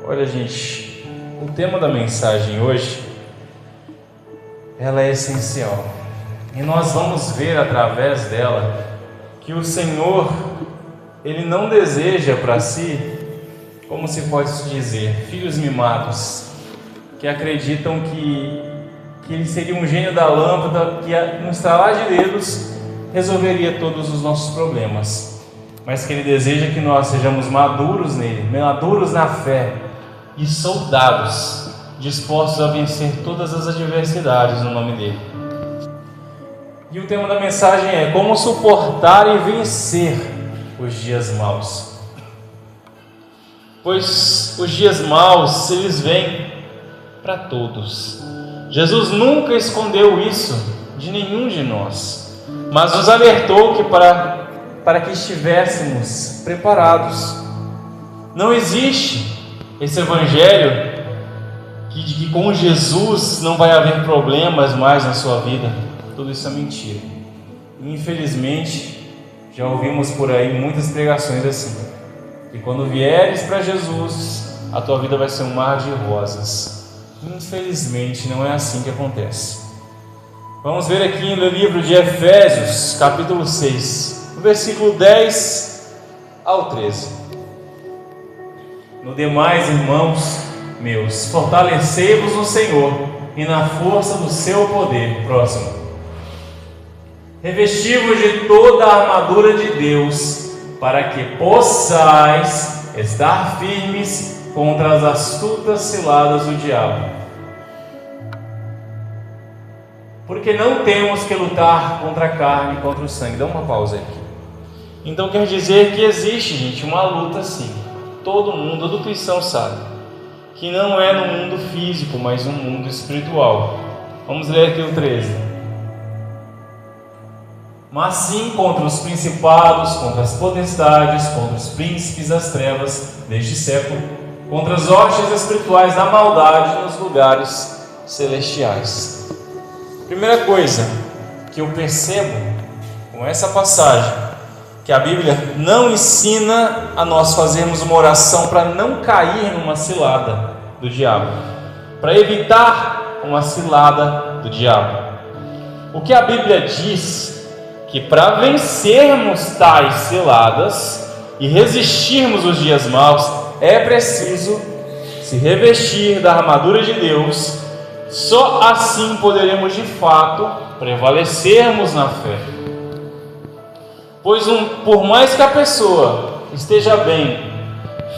Olha, gente, o tema da mensagem hoje, ela é essencial. E nós vamos ver através dela que o Senhor, Ele não deseja para si, como se pode dizer, filhos mimados, que acreditam que Ele seria um gênio da lâmpada, que no estalar de dedos resolveria todos os nossos problemas, mas que Ele deseja que nós sejamos maduros nele, maduros na fé e soldados, dispostos a vencer todas as adversidades no nome dele. E o tema da mensagem é como suportar e vencer os dias maus. Pois os dias maus, eles vêm para todos. Jesus nunca escondeu isso de nenhum de nós, mas nos alertou que para que estivéssemos preparados. Não existe esse evangelho que com Jesus não vai haver problemas mais na sua vida. Tudo isso é mentira. Infelizmente, já ouvimos por aí muitas pregações assim, que quando vieres para Jesus, a tua vida vai ser um mar de rosas. Infelizmente, não é assim que acontece. Vamos ver aqui no livro de Efésios, capítulo 6, no versículo 10 ao 13. No demais, irmãos meus, fortalecei-vos no Senhor e na força do seu poder. Próximo. Revesti-vos de toda a armadura de Deus, para que possais estar firmes contra as astutas ciladas do diabo. Porque não temos que lutar contra a carne e contra o sangue. Dá uma pausa aqui. Então quer dizer que existe, gente, uma luta sim. Todo mundo, todo cristão sabe que não é no mundo físico, mas no mundo espiritual. Vamos ler aqui o 13. Mas sim contra os principados, contra as potestades, contra os príncipes das trevas deste século, contra as hostes espirituais da maldade nos lugares celestiais. Primeira coisa que eu percebo com essa passagem, que a Bíblia não ensina a nós fazermos uma oração para não cair numa cilada do diabo, para evitar uma cilada do diabo. O que a Bíblia diz que para vencermos tais ciladas e resistirmos os dias maus, é preciso se revestir da armadura de Deus. Só assim poderemos de fato prevalecermos na fé. Pois por mais que a pessoa esteja bem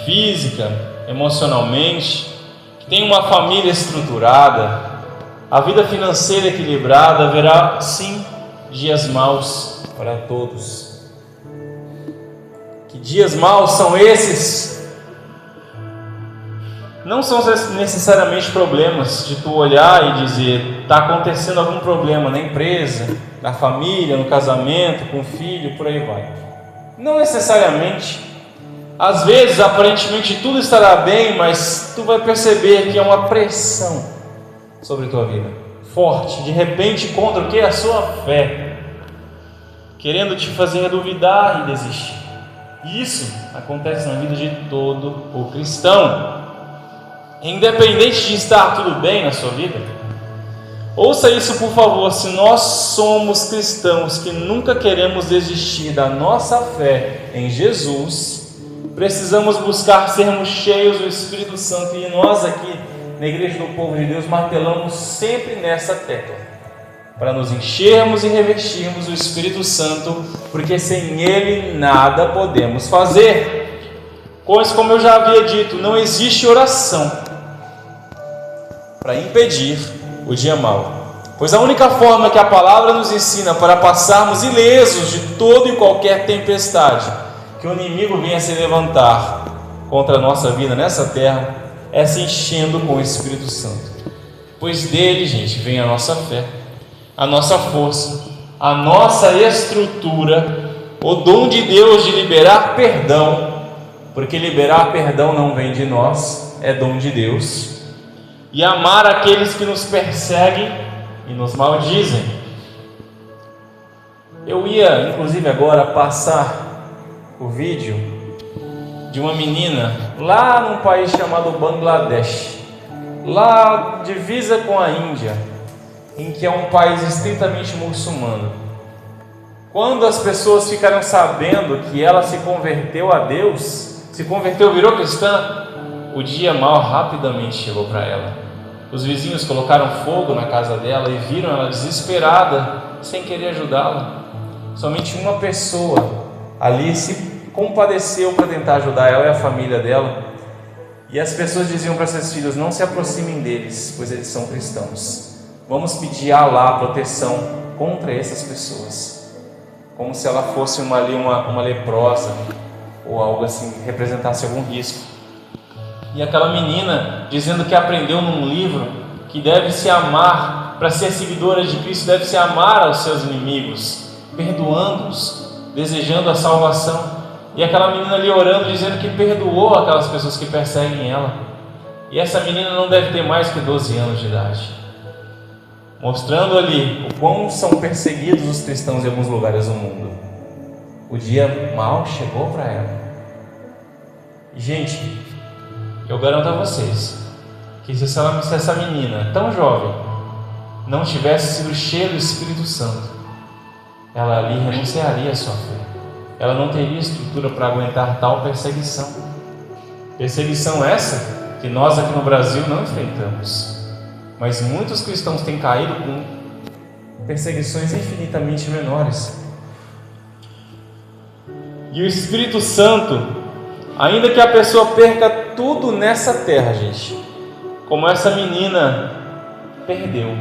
física, emocionalmente, que tenha uma família estruturada, a vida financeira equilibrada, haverá sim dias maus para todos. Que dias maus são esses? Não são necessariamente problemas de tu olhar e dizer está acontecendo algum problema na empresa, na família, no casamento, com o filho, por aí vai. Não necessariamente. Às vezes, aparentemente, tudo estará bem, mas tu vai perceber que é uma pressão sobre a tua vida, forte, de repente contra o que? A sua fé, querendo te fazer duvidar e desistir. Isso acontece na vida de todo o cristão. Independente de estar tudo bem na sua vida, ouça isso por favor. Se nós somos cristãos que nunca queremos desistir da nossa fé em Jesus, precisamos buscar sermos cheios do Espírito Santo. E nós aqui na Igreja do Povo de Deus martelamos sempre nessa tecla, para nos enchermos e revestirmos do Espírito Santo, porque sem Ele nada podemos fazer. Pois, como eu já havia dito, não existe oração para impedir o dia mau. Pois a única forma que a palavra nos ensina para passarmos ilesos de toda e qualquer tempestade que o inimigo venha se levantar contra a nossa vida nessa terra é se enchendo com o Espírito Santo. Pois dele, gente, vem a nossa fé, a nossa força, a nossa estrutura, o dom de Deus de liberar perdão, porque liberar perdão não vem de nós, é dom de Deus, e amar aqueles que nos perseguem e nos maldizem. Eu ia, inclusive, agora passar o vídeo de uma menina lá num país chamado Bangladesh, lá divisa com a Índia, em que é um país estritamente muçulmano. Quando as pessoas ficaram sabendo que ela se converteu a Deus, virou cristã, o dia mau rapidamente chegou para ela. Os vizinhos colocaram fogo na casa dela e viram ela desesperada, sem querer ajudá-la. Somente uma pessoa ali se compadeceu para tentar ajudar ela e a família dela. E as pessoas diziam para seus filhos: não se aproximem deles, pois eles são cristãos. Vamos pedir a Allah proteção contra essas pessoas, como se ela fosse uma leprosa ou algo assim, que representasse algum risco. E aquela menina dizendo que aprendeu num livro que deve se amar, para ser seguidora de Cristo, deve se amar aos seus inimigos, perdoando-os, desejando a salvação. E aquela menina ali orando, dizendo que perdoou aquelas pessoas que perseguem ela. E essa menina não deve ter mais que 12 anos de idade, mostrando ali o quão são perseguidos os cristãos em alguns lugares do mundo. O dia mau chegou para ela. E, gente, eu garanto a vocês que se essa menina tão jovem não tivesse sido cheia do Espírito Santo, ela ali renunciaria à sua fé. Ela não teria estrutura para aguentar tal perseguição. Perseguição essa que nós aqui no Brasil não enfrentamos, mas muitos cristãos têm caído com perseguições infinitamente menores. E o Espírito Santo, ainda que a pessoa perca tudo nessa terra, gente, como essa menina perdeu,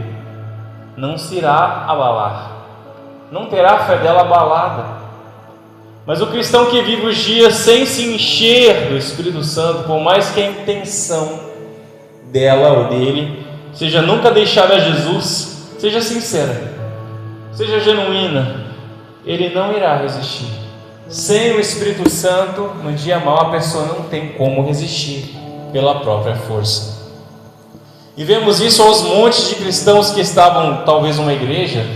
não se irá abalar, não terá a fé dela abalada. Mas o cristão que vive os dias sem se encher do Espírito Santo, por mais que a intenção dela ou dele seja nunca deixar a Jesus, seja sincera, seja genuína, ele não irá resistir. Sem o Espírito Santo, no dia mau, a pessoa não tem como resistir pela própria força. E vemos isso aos montes de cristãos que estavam talvez numa igreja,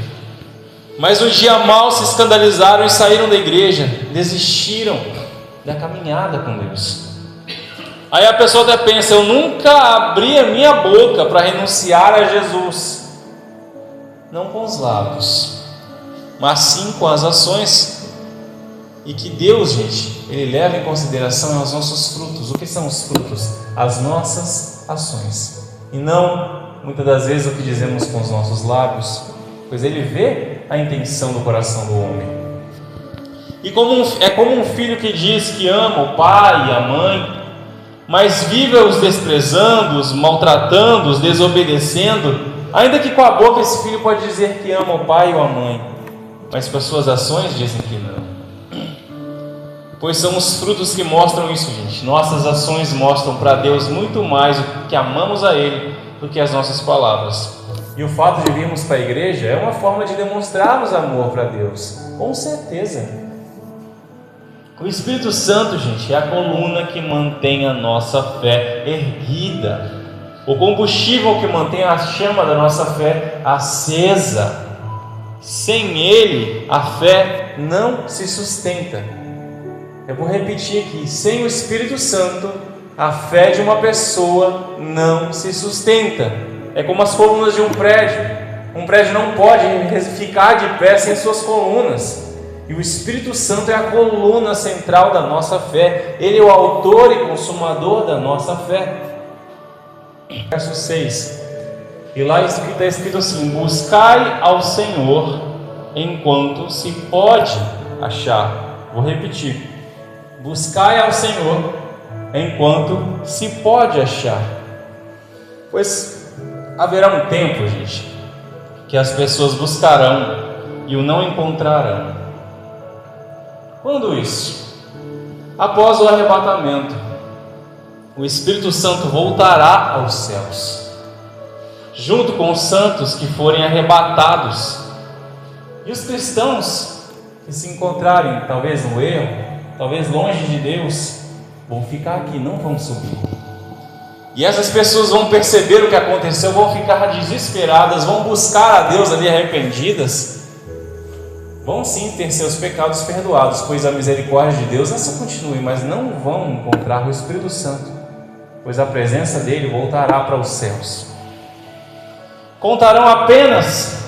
mas no dia mau se escandalizaram e saíram da igreja, desistiram da caminhada com Deus. Aí a pessoa até pensa: eu nunca abri a minha boca para renunciar a Jesus. Não com os lábios, mas sim com as ações. E que Deus, gente, Ele leva em consideração os nossos frutos. O que são os frutos? As nossas ações, e não, muitas das vezes, o que dizemos com os nossos lábios, pois Ele vê a intenção do coração do homem. E é como um filho que diz que ama o pai e a mãe, mas vive os desprezando, os maltratando, os desobedecendo. Ainda que com a boca esse filho pode dizer que ama o pai ou a mãe, mas com as suas ações dizem que não. Pois são os frutos que mostram isso, gente. Nossas ações mostram para Deus muito mais o que amamos a Ele do que as nossas palavras. E o fato de virmos para a igreja é uma forma de demonstrarmos amor para Deus, com certeza. O Espírito Santo, gente, é a coluna que mantém a nossa fé erguida, o combustível que mantém a chama da nossa fé acesa. Sem Ele, a fé não se sustenta. Eu vou repetir aqui: sem o Espírito Santo, a fé de uma pessoa não se sustenta. É como as colunas de um prédio. Um prédio não pode ficar de pé sem suas colunas. E o Espírito Santo é a coluna central da nossa fé. Ele é o autor e consumador da nossa fé. Verso 6. E lá está escrito assim: buscai ao Senhor enquanto se pode achar. Vou repetir: buscai ao Senhor enquanto se pode achar. Pois haverá um tempo, gente, que as pessoas buscarão e o não encontrarão. Quando isso? Após o arrebatamento, o Espírito Santo voltará aos céus, junto com os santos que forem arrebatados. E os cristãos que se encontrarem, talvez no erro, talvez longe de Deus, vão ficar aqui, não vão subir. E essas pessoas vão perceber o que aconteceu, vão ficar desesperadas, vão buscar a Deus ali arrependidas. vão sim ter seus pecados perdoados, pois a misericórdia de Deus essa continue, mas não vão encontrar o Espírito Santo, pois a presença dele voltará para os céus. Contarão apenas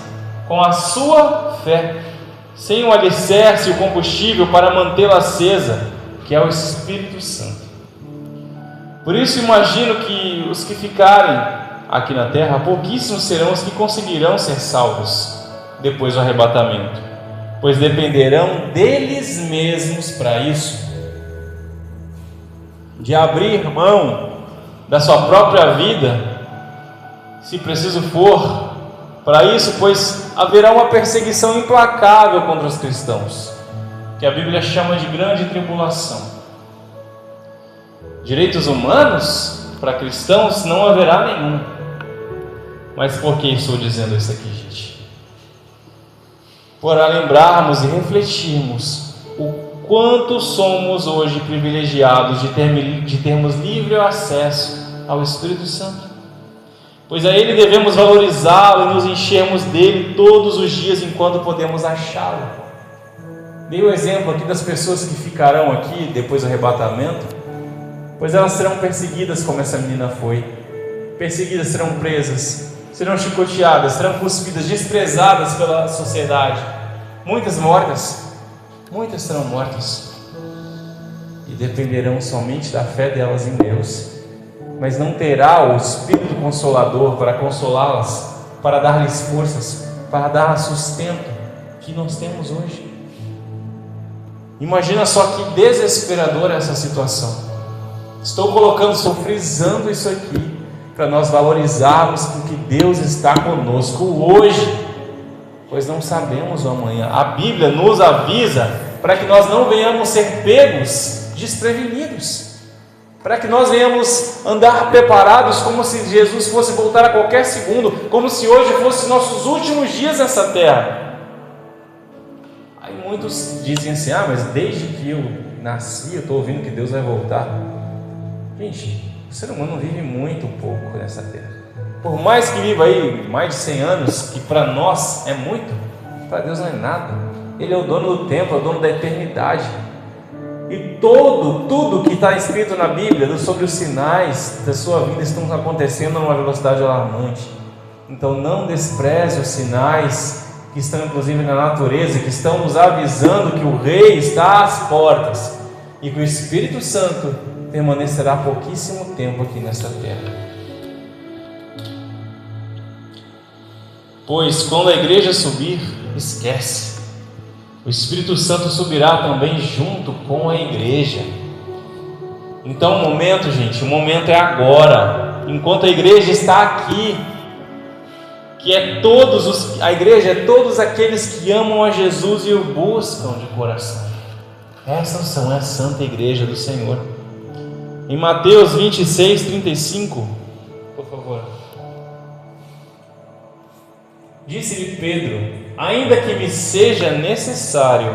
com a sua fé, sem o alicerce e o combustível para mantê-la acesa, que é o Espírito Santo. Por isso imagino que os que ficarem aqui na terra, pouquíssimos serão os que conseguirão ser salvos depois do arrebatamento, pois dependerão deles mesmos para isso, de abrir mão da sua própria vida, se preciso for, para isso, pois haverá uma perseguição implacável contra os cristãos, que a Bíblia chama de grande tribulação. Direitos humanos para cristãos não haverá nenhum. Mas por que estou dizendo isso aqui, gente? Para lembrarmos e refletirmos o quanto somos hoje privilegiados de termos livre acesso ao Espírito Santo, pois a Ele devemos valorizá-lo e nos enchermos dele todos os dias enquanto podemos achá-lo. Dei o exemplo aqui das pessoas que ficarão aqui depois do arrebatamento, pois elas serão perseguidas como essa menina foi. Perseguidas, serão presas, serão chicoteadas, serão cuspidas, desprezadas pela sociedade. Muitas mortas, muitas serão mortas e dependerão somente da fé delas em Deus, mas não terá o Espírito Consolador para consolá-las, para dar-lhes forças, para dar sustento que nós temos hoje. Imagina só que desesperadora essa situação. Estou frisando isso aqui para nós valorizarmos que Deus está conosco hoje, pois não sabemos o amanhã. A Bíblia nos avisa para que nós não venhamos ser pegos desprevenidos, para que nós venhamos andar preparados como se Jesus fosse voltar a qualquer segundo, como se hoje fosse nossos últimos dias nessa terra. Aí muitos dizem assim: mas desde que eu nasci eu estou ouvindo que Deus vai voltar. Gente, o ser humano vive muito pouco nessa terra. Por mais que viva aí mais de 100 anos, que para nós é muito, para Deus não é nada. Ele é o dono do tempo, é o dono da eternidade. E tudo que está escrito na Bíblia sobre os sinais da sua vida estão acontecendo numa velocidade alarmante. Então não despreze os sinais que estão inclusive na natureza, que estão nos avisando que o Rei está às portas e que o Espírito Santo permanecerá pouquíssimo tempo aqui nesta terra. Pois quando a igreja subir, esquece, o Espírito Santo subirá também junto com a igreja. Então o momento, gente, o momento é agora, enquanto a igreja está aqui, que é a igreja é todos aqueles que amam a Jesus e o buscam de coração. Essas são a santa igreja do Senhor. Em Mateus 26, 35, por favor. Disse-lhe Pedro: ainda que me seja necessário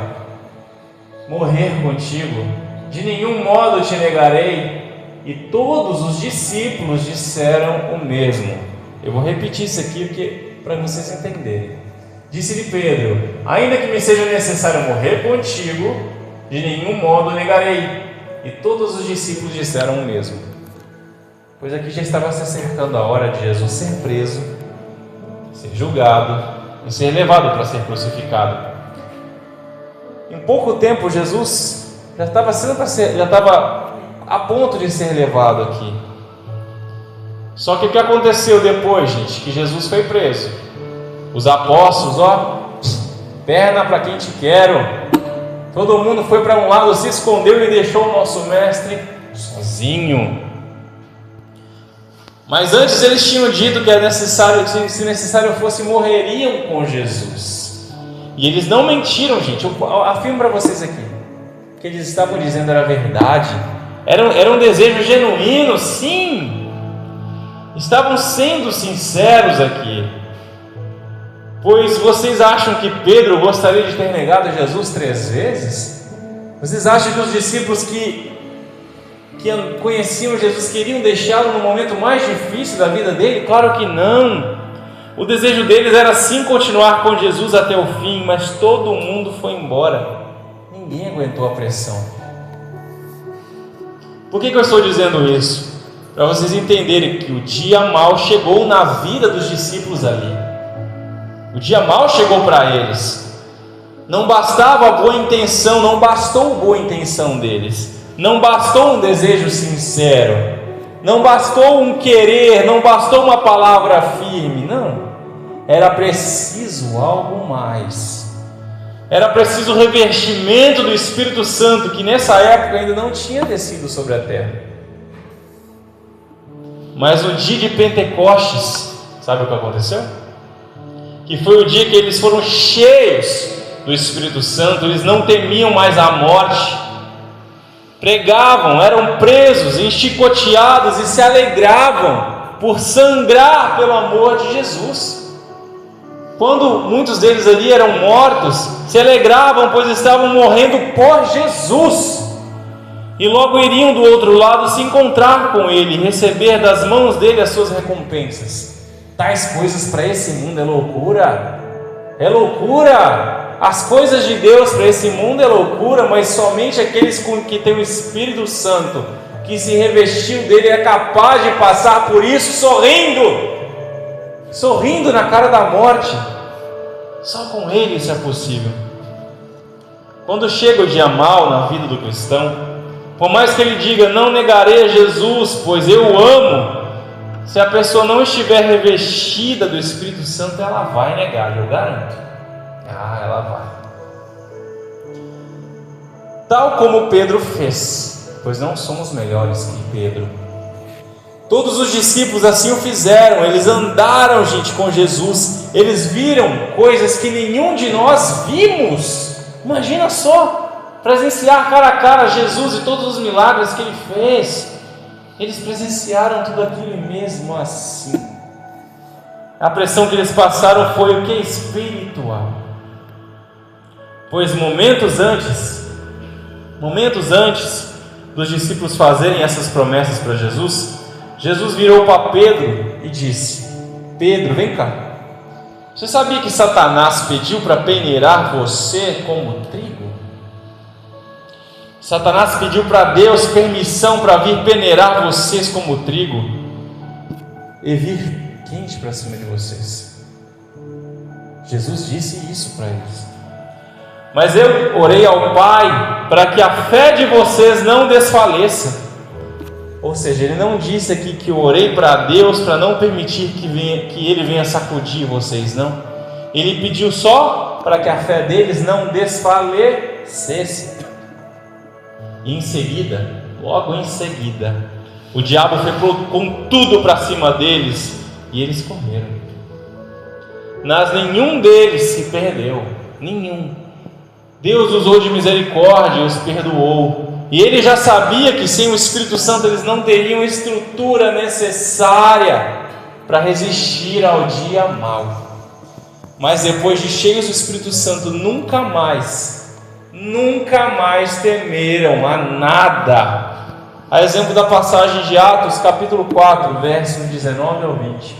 morrer contigo, de nenhum modo te negarei. E todos os discípulos disseram o mesmo. Eu vou repetir isso aqui para vocês entenderem. Disse-lhe Pedro: ainda que me seja necessário morrer contigo, de nenhum modo negarei. E todos os discípulos disseram o mesmo. Pois aqui já estava se acercando a hora de Jesus ser preso, ser julgado e ser levado para ser crucificado. Em pouco tempo Jesus já estava a ponto de ser levado aqui. Só que o que aconteceu depois, gente? Que Jesus foi preso. Os apóstolos, perna para quem te quero. Todo mundo foi para um lado, se escondeu e deixou o nosso mestre sozinho. Mas antes eles tinham dito que é necessário, se necessário fosse, morreriam com Jesus. E eles não mentiram, gente. Eu afirmo para vocês aqui, o que eles estavam dizendo era verdade. Era um desejo genuíno, sim. Estavam sendo sinceros aqui. Pois vocês acham que Pedro gostaria de ter negado Jesus 3 vezes? Vocês acham que os discípulos que conheciam Jesus queriam deixá-lo no momento mais difícil da vida dele? Claro que não. O desejo deles era sim continuar com Jesus até o fim, mas todo mundo foi embora. Ninguém aguentou a pressão. Por que eu estou dizendo isso? Para vocês entenderem que o dia mau chegou na vida dos discípulos ali. O dia mau chegou para eles. Não bastava a boa intenção, não bastou a boa intenção deles. Não bastou um desejo sincero. Não bastou um querer, não bastou uma palavra firme. Não. Era preciso algo mais. Era preciso o revestimento do Espírito Santo, que nessa época ainda não tinha descido sobre a terra. Mas no dia de Pentecostes, sabe o que aconteceu? Que foi o dia que eles foram cheios do Espírito Santo. Eles não temiam mais a morte, pregavam, eram presos, enchicoteados e se alegravam por sangrar pelo amor de Jesus. Quando muitos deles ali eram mortos, se alegravam, pois estavam morrendo por Jesus, e logo iriam do outro lado se encontrar com Ele, receber das mãos dele as suas recompensas. Tais coisas para esse mundo é loucura, é loucura. As coisas de Deus para esse mundo é loucura, mas somente aqueles que têm o Espírito Santo, que se revestiu dele, é capaz de passar por isso sorrindo na cara da morte. Só com Ele isso é possível. Quando chega o dia mau na vida do cristão, por mais que ele diga, não negarei a Jesus, pois eu o amo, se a pessoa não estiver revestida do Espírito Santo, ela vai negar, eu garanto. Ela vai. Tal como Pedro fez, pois não somos melhores que Pedro. Todos os discípulos assim o fizeram. Eles andaram, gente, com Jesus. Eles viram coisas que nenhum de nós vimos. Imagina só, presenciar cara a cara Jesus e todos os milagres que Ele fez. Eles presenciaram tudo aquilo e mesmo assim, a pressão que eles passaram foi o que? Espiritual. Pois momentos antes dos discípulos fazerem essas promessas para Jesus, Jesus virou para Pedro e disse: Pedro, vem cá. Você sabia que Satanás pediu para peneirar você como trigo? Satanás pediu para Deus permissão para vir peneirar vocês como trigo e vir quente para cima de vocês. Jesus disse isso para eles. Mas eu orei ao Pai para que a fé de vocês não desfaleça. Ou seja, ele não disse aqui que eu orei para Deus para não permitir que Ele venha sacudir vocês, não. Ele pediu só para que a fé deles não desfalecesse. E em seguida, logo em seguida, o diabo foi com tudo para cima deles e eles correram. Mas nenhum deles se perdeu, nenhum. Deus usou de misericórdia e os perdoou. E ele já sabia que sem o Espírito Santo eles não teriam estrutura necessária para resistir ao dia mau. Mas depois de cheios do Espírito Santo, nunca mais temeram a nada. A exemplo da passagem de Atos, capítulo 4, versos 19 ao 20.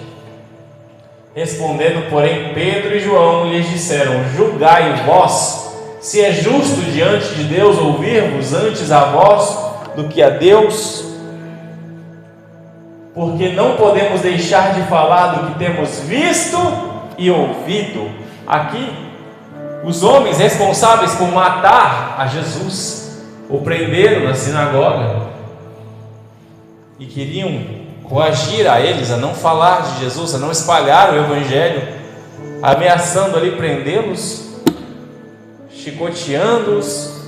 Respondendo, porém, Pedro e João lhes disseram: julgai vós se é justo diante de Deus ouvir-vos antes a vós do que a Deus, porque não podemos deixar de falar do que temos visto e ouvido. Aqui, os homens responsáveis por matar a Jesus o prenderam na sinagoga e queriam coagir a eles a não falar de Jesus, a não espalhar o Evangelho, ameaçando ali prendê-los, chicoteando-os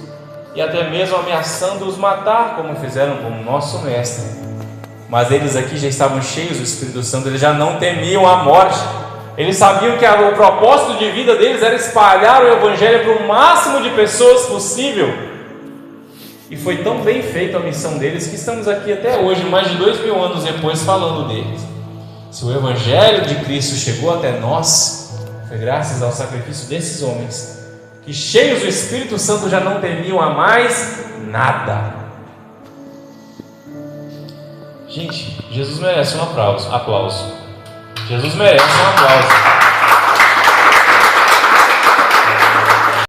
e até mesmo ameaçando-os matar, como fizeram com o nosso mestre. Mas eles aqui já estavam cheios do Espírito Santo, eles já não temiam a morte. Eles sabiam que o propósito de vida deles era espalhar o Evangelho para o máximo de pessoas possível. E foi tão bem feita a missão deles que estamos aqui até hoje, mais de 2000 anos depois, falando deles. Se o Evangelho de Cristo chegou até nós, foi graças ao sacrifício desses homens, que cheios do Espírito Santo já não temiam a mais nada. Gente, Jesus merece um aplauso. Jesus merece um aplauso.